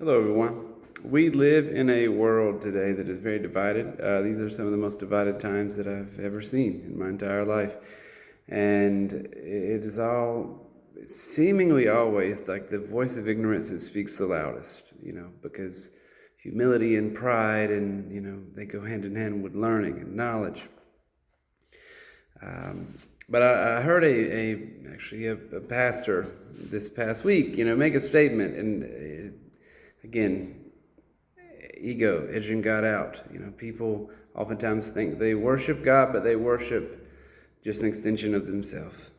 Hello, everyone. We live in a world today that is very divided. These are some of the most divided times that I've ever seen in my entire life. And it is all seemingly always like the voice of ignorance that speaks the loudest, because humility and pride they go hand in hand with learning and knowledge. But I heard a pastor this past week, make a statement, and again, ego edging God out. People oftentimes think they worship God, but they worship just an extension of themselves.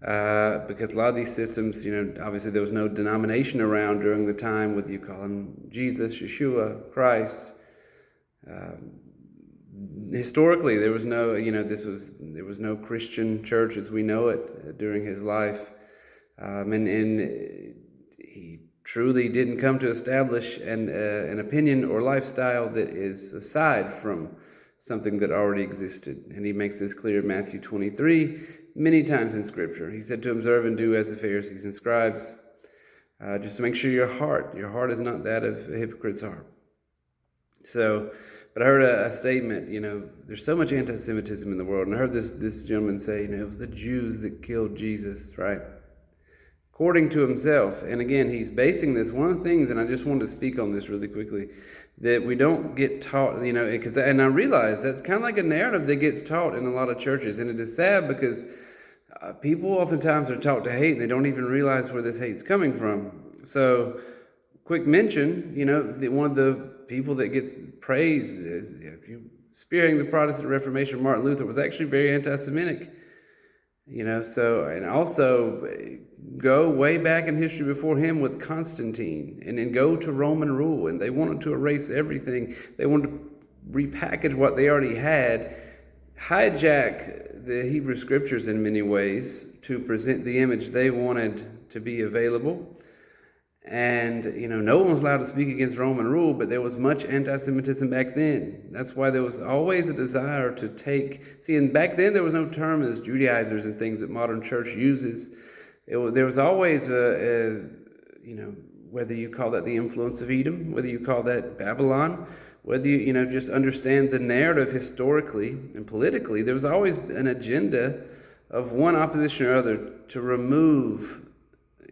Because a lot of these systems, obviously there was no denomination around during the time with you call him Jesus, Yeshua, Christ. Historically, there was no, there was no Christian church as we know it during his life, and he truly didn't come to establish an opinion or lifestyle that is aside from something that already existed. And he makes this clear in Matthew 23 many times in Scripture. He said to observe and do as the Pharisees and scribes, just to make sure your heart is not that of a hypocrite's heart. But I heard a statement, there's so much anti-Semitism in the world. And I heard this gentleman say, it was the Jews that killed Jesus, right? According to himself. And again, he's basing this, one of the things, and I just wanted to speak on this really quickly, that we don't get taught, and I realize that's kind of like a narrative that gets taught in a lot of churches. And it is sad because people oftentimes are taught to hate and they don't even realize where this hate's coming from. So, quick mention, one of the people that gets praised is spearheading the Protestant Reformation, Martin Luther, was actually very anti-Semitic. And also go way back in history before him with Constantine, and then go to Roman rule, and they wanted to erase everything. They wanted to repackage what they already had, hijack the Hebrew Scriptures in many ways to present the image they wanted to be available. And, no one was allowed to speak against Roman rule, but there was much anti-Semitism back then. That's why there was always a desire to and back then there was no term as Judaizers and things that modern church uses. There was always whether you call that the influence of Edom, whether you call that Babylon, whether you, just understand the narrative historically and politically, there was always an agenda of one opposition or other to remove,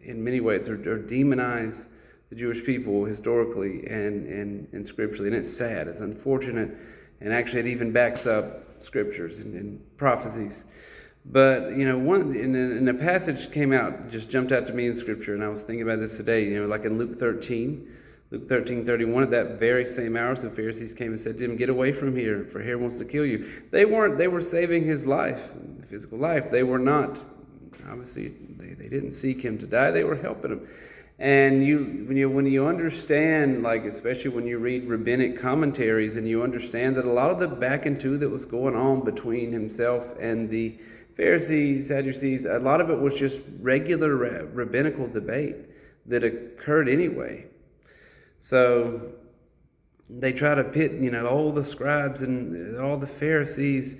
in many ways, or demonize the Jewish people historically and scripturally. And it's sad, it's unfortunate, and actually it even backs up scriptures and prophecies. But, in a passage came out, just jumped out to me in scripture, and I was thinking about this today, like in Luke 13:31, at that very same hour, the Pharisees came and said to him, "Get away from here, for Herod wants to kill you." They were saving his life, physical life. They were not. Obviously, they didn't seek him to die. They were helping him. And when you understand, especially when you read rabbinic commentaries, and you understand that a lot of the back and two that was going on between himself and the Pharisees, Sadducees, a lot of it was just regular rabbinical debate that occurred anyway. So they try to pit, all the scribes and all the Pharisees.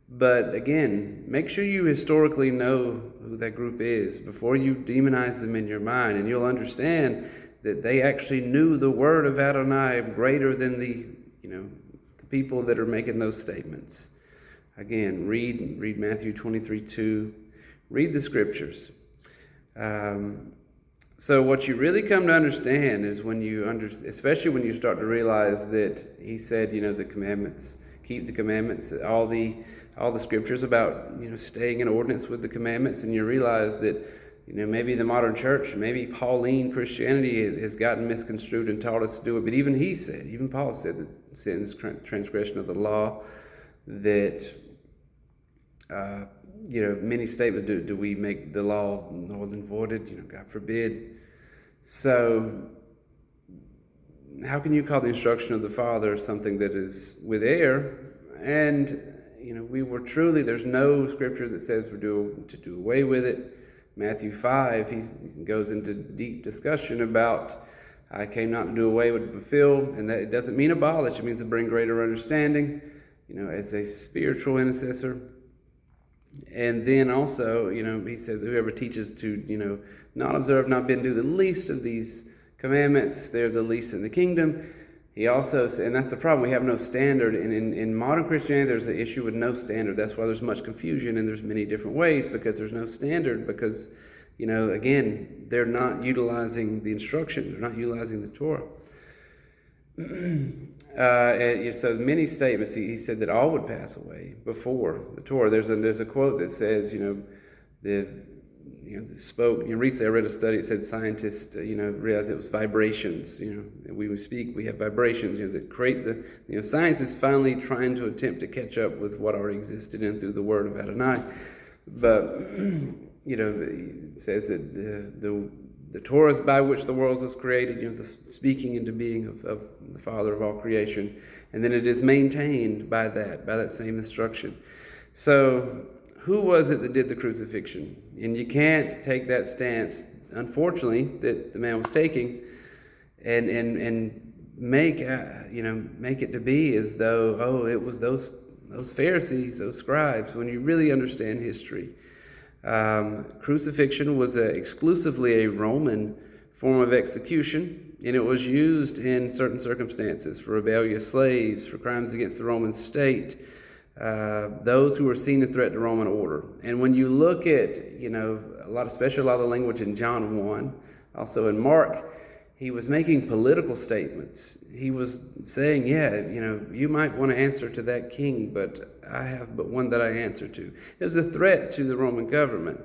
But again, make sure you historically know who that group is before you demonize them in your mind, and you'll understand that they actually knew the word of Adonai greater than the people that are making those statements. Again, read Matthew 23:2, read the scriptures. So what you really come to understand is especially when you start to realize that he said, the commandments, keep the commandments, all the scriptures about, staying in ordinance with the commandments, and you realize that, maybe the modern church, maybe Pauline Christianity has gotten misconstrued and taught us to do it. But even Paul said that sin is transgression of the law, that, many statements, do we make the law null and voided? God forbid. So how can you call the instruction of the Father something that is with error? And there's no scripture that says we're to do away with it. Matthew 5, he goes into deep discussion about, I came not to do away but to fulfill, and that it doesn't mean abolish, it means to bring greater understanding, as a spiritual intercessor. And then also, he says, whoever teaches to, not observe, not bend, do the least of these commandments. They're the least in the kingdom. He also, and that's the problem, we have no standard. And in modern Christianity, there's an issue with no standard. That's why there's much confusion, and there's many different ways, because there's no standard, because, again, they're not utilizing the instruction. They're not utilizing the Torah. So many statements, he said that all would pass away before the Torah. There's a quote that says, I read a study. It said scientists, realized it was vibrations. We speak, we have vibrations. That create science is finally trying to attempt to catch up with what already existed in through the word of Adonai. But it says that the Torah is by which the world was created. The speaking into being of the Father of all creation, and then it is maintained by that same instruction. So, who was it that did the crucifixion? And you can't take that stance, unfortunately, that the man was taking, and make it to be as though it was those Pharisees, those scribes. When you really understand history, crucifixion was exclusively a Roman form of execution, and it was used in certain circumstances for rebellious slaves, for crimes against the Roman state. Those who were seen to threaten the Roman order. And when you look at, a lot of language in John 1, also in Mark, he was making political statements. He was saying, you might want to answer to that king, but I have but one that I answer to. It was a threat to the Roman government.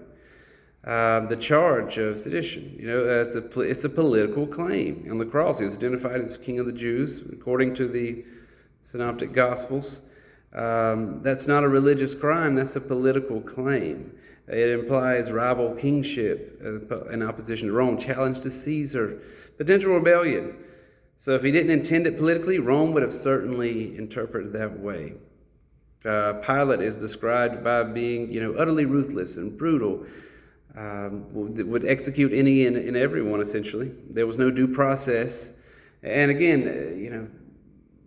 The charge of sedition, it's a political claim. On the cross, he was identified as King of the Jews, according to the Synoptic Gospels. That's not a religious crime, that's a political claim. It implies rival kingship in opposition to Rome, challenge to Caesar, potential rebellion. So if he didn't intend it politically, Rome would have certainly interpreted that way. Pilate is described by being, utterly ruthless and brutal, would execute any and everyone, essentially. There was no due process. And again,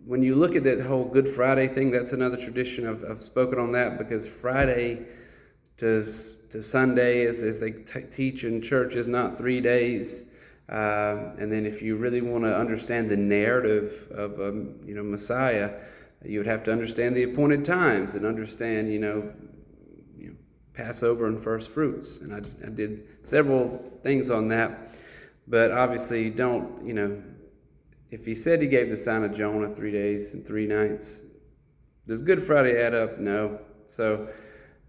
when you look at that whole Good Friday thing, that's another tradition. I've spoken on that, because Friday to Sunday, as they teach in church, is not 3 days. And then if you really want to understand the narrative of Messiah, you would have to understand the appointed times and understand Passover and first fruits. And I did several things on that, but obviously if he said he gave the sign of Jonah 3 days and 3 nights, does Good Friday add up? No. So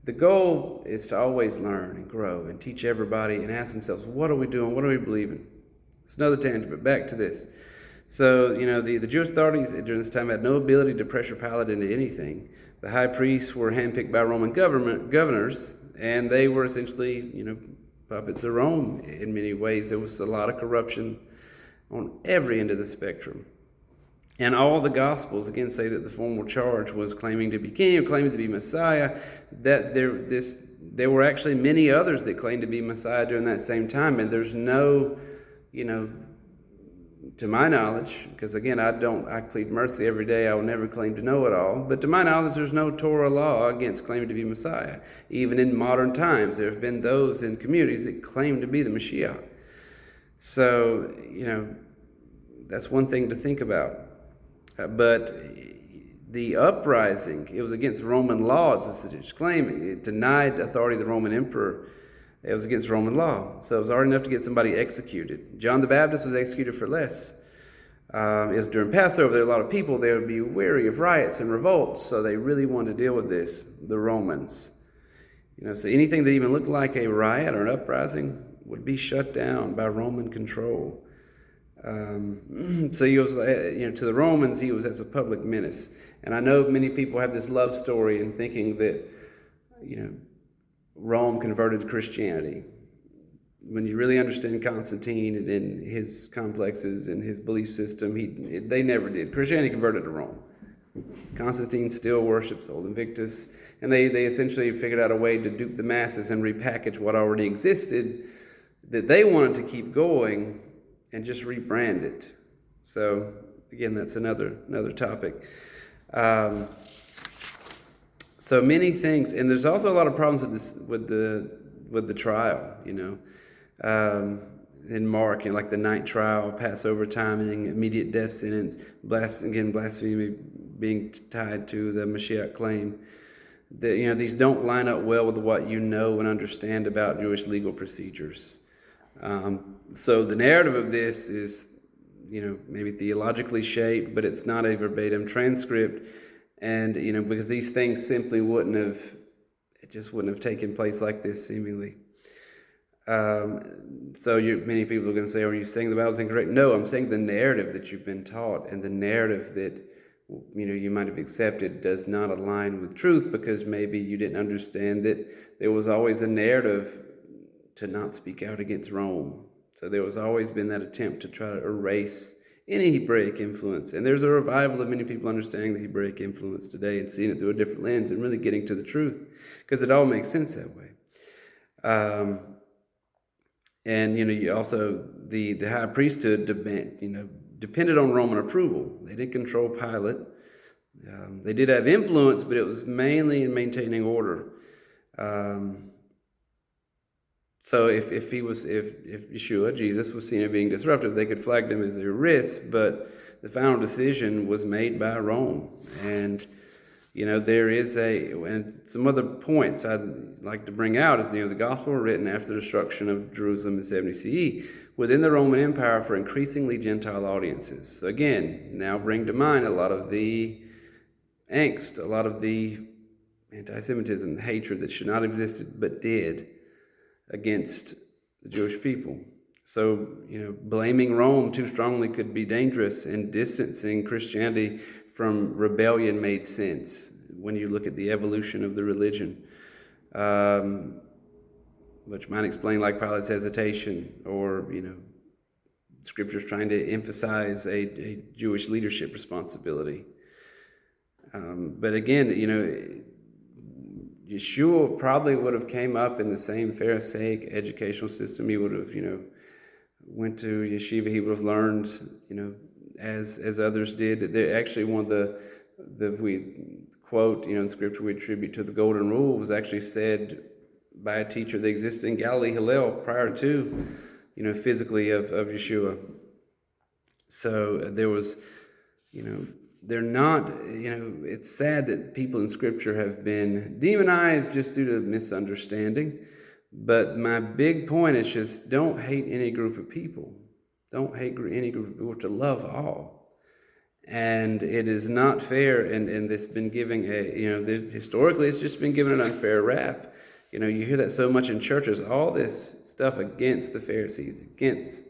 the goal is to always learn and grow and teach everybody and ask themselves, what are we doing? What are we believing? It's another tangent, but back to this. So, the Jewish authorities during this time had no ability to pressure Pilate into anything. The high priests were handpicked by Roman governors, and they were essentially, puppets of Rome in many ways. There was a lot of corruption on every end of the spectrum. And all the Gospels, again, say that the formal charge was claiming to be king or claiming to be Messiah, that there were actually many others that claimed to be Messiah during that same time. And there's no, to my knowledge, because again, I plead mercy every day, I will never claim to know it all, but to my knowledge, there's no Torah law against claiming to be Messiah. Even in modern times, there have been those in communities that claim to be the Mashiach. So, that's one thing to think about. But the uprising, it was against Roman law, as the seditious claim. It denied authority of the Roman emperor. It was against Roman law. So it was already enough to get somebody executed. John the Baptist was executed for less. It was during Passover. There were a lot of people. They would be weary of riots and revolts, so they really wanted to deal with this, the Romans. So anything that even looked like a riot or an uprising would be shut down by Roman control. So he was, to the Romans, he was as a public menace. And I know many people have this love story in thinking that, Rome converted to Christianity. When you really understand Constantine and his complexes and his belief system, they never did. Christianity converted to Rome. Constantine still worships Old Invictus, and they essentially figured out a way to dupe the masses and repackage what already existed that they wanted to keep going and just rebrand it. So again, that's another topic. So many things, and there's also a lot of problems with this, with the trial. in Mark, like the night trial, Passover timing, immediate death sentence, blasphemy being tied to the Mashiach claim. These don't line up well with what you know and understand about Jewish legal procedures. So the narrative of this is, maybe theologically shaped, but it's not a verbatim transcript. And, because these things simply wouldn't have taken place like this, seemingly. So many people are going to say, are you saying the Bible's incorrect? No, I'm saying the narrative that you've been taught and the narrative that, you might have accepted does not align with truth, because maybe you didn't understand that there was always a narrative to not speak out against Rome. So there was always been that attempt to try to erase any Hebraic influence. And there's a revival of many people understanding the Hebraic influence today and seeing it through a different lens and really getting to the truth, because it all makes sense that way. And, you also, the high priesthood depended on Roman approval. They didn't control Pilate. They did have influence, but it was mainly in maintaining order. So if Yeshua, Jesus, was seen as being disruptive, they could flag him as a risk, but the final decision was made by Rome. And, there is and some other points I'd like to bring out is, the gospel were written after the destruction of Jerusalem in 70 CE within the Roman Empire for increasingly Gentile audiences. So again, now bring to mind a lot of the angst, a lot of the anti-Semitism, the hatred that should not have existed but did against the Jewish people. So, blaming Rome too strongly could be dangerous, and distancing Christianity from rebellion made sense when you look at the evolution of the religion, which might explain like Pilate's hesitation, or, Scripture's trying to emphasize a Jewish leadership responsibility. But again, Yeshua probably would have came up in the same Pharisaic educational system. He would have, went to yeshiva. He would have learned, as others did. They're actually one of we quote, in Scripture we attribute to the Golden Rule was actually said by a teacher that existed in Galilee, Hillel, prior to, physically of Yeshua. So there was, they're not, it's sad that people in Scripture have been demonized just due to misunderstanding. But my big point is just don't hate any group of people. Don't hate any group of people, to love all. And it is not fair, and it's been giving historically it's just been given an unfair rap. You hear that so much in churches, all this stuff against the Pharisees, against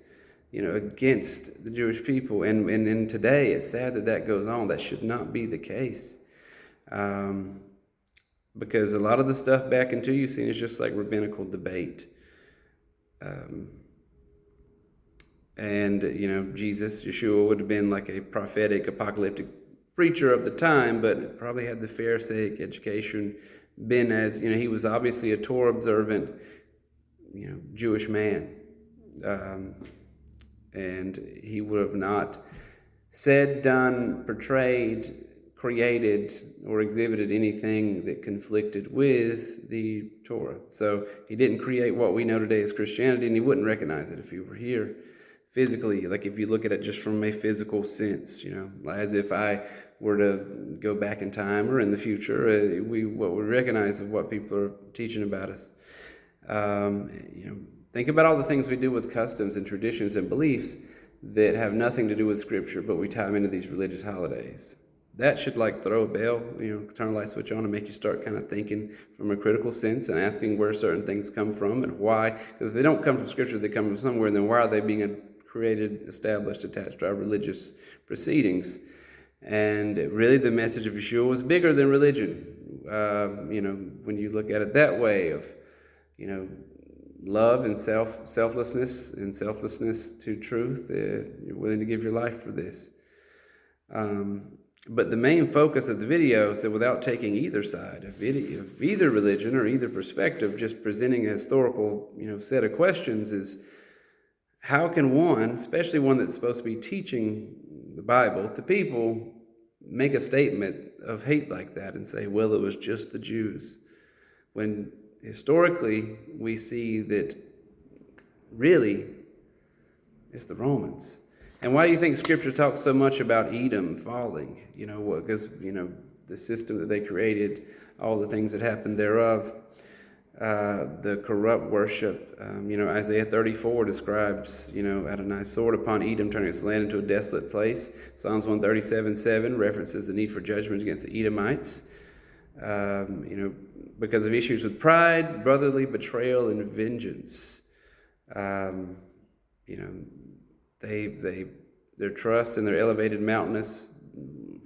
the Jewish people. And today, it's sad that goes on. That should not be the case. Because a lot of the stuff back in 2 seen is just like rabbinical debate. And, Jesus, Yeshua, would have been like a prophetic, apocalyptic preacher of the time, but probably had the Pharisaic education, been as, he was obviously a Torah observant, Jewish man. And he would have not said, done, portrayed, created, or exhibited anything that conflicted with the Torah. So he didn't create what we know today as Christianity, and he wouldn't recognize it if he were here physically. Like if you look at it just from a physical sense, as if I were to go back in time or in the future, what we recognize of what people are teaching about us. Think about all the things we do with customs and traditions and beliefs that have nothing to do with Scripture, but we tie them into these religious holidays. That should throw a bell, turn a light switch on and make you start kind of thinking from a critical sense and asking where certain things come from and why. Because if they don't come from Scripture, they come from somewhere, then why are they being created, established, attached to our religious proceedings? And really the message of Yeshua was bigger than religion. When you look at it that way of, love and selflessness to truth, you're willing to give your life for this. But the main focus of the video is that without taking either side of either religion or either perspective, just presenting a historical, set of questions is, how can one, especially one that's supposed to be teaching the Bible to people, make a statement of hate like that and say, well, it was just the Jews, when historically we see that really It's the Romans. And why do you think Scripture talks so much about Edom falling? Because, the system that they created, all the things that happened thereof, the corrupt worship. Isaiah 34 describes, at a nice sword upon Edom, turning its land into a desolate place. Psalms 137:7 references the need for judgment against the Edomites. Because of issues with pride, brotherly betrayal, and vengeance. Their trust in their elevated mountainous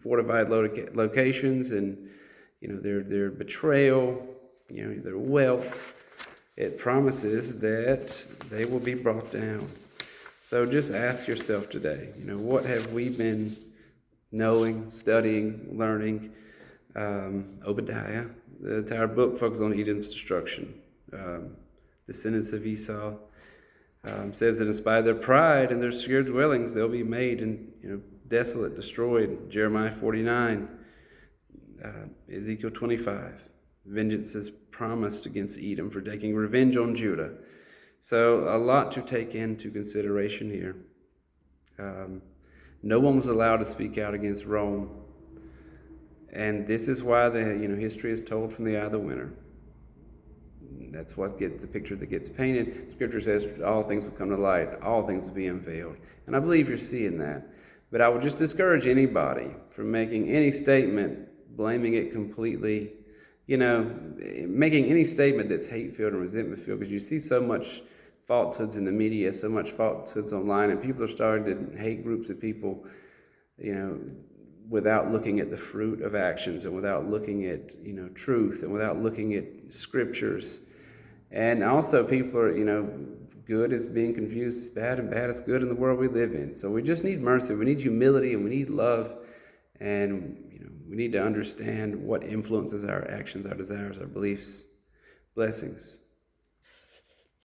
fortified locations, and their betrayal, their wealth, it promises that they will be brought down. So just ask yourself today, what have we been knowing, studying, learning? Obadiah, the entire book focuses on Edom's destruction. Descendants of Esau. Says that in spite of their pride and their secure dwellings, they'll be made and desolate, destroyed. Jeremiah 49, Ezekiel 25. Vengeance is promised against Edom for taking revenge on Judah. So a lot to take into consideration here. No one was allowed to speak out against Rome, and this is why history is told from the eye of the winner. That's what the picture that gets painted. Scripture says all things will come to light, all things will be unveiled. And I believe you're seeing that. But I would just discourage anybody from making any statement, blaming it completely, making any statement that's hate-filled and resentment-filled, because you see so much falsehoods in the media, so much falsehoods online, and people are starting to hate groups of people, without looking at the fruit of actions, and without looking at, truth, and without looking at scriptures. And also people are, good is being confused as bad, and bad is good in the world we live in. So we just need mercy. We need humility, and we need love. And, we need to understand what influences our actions, our desires, our beliefs. Blessings.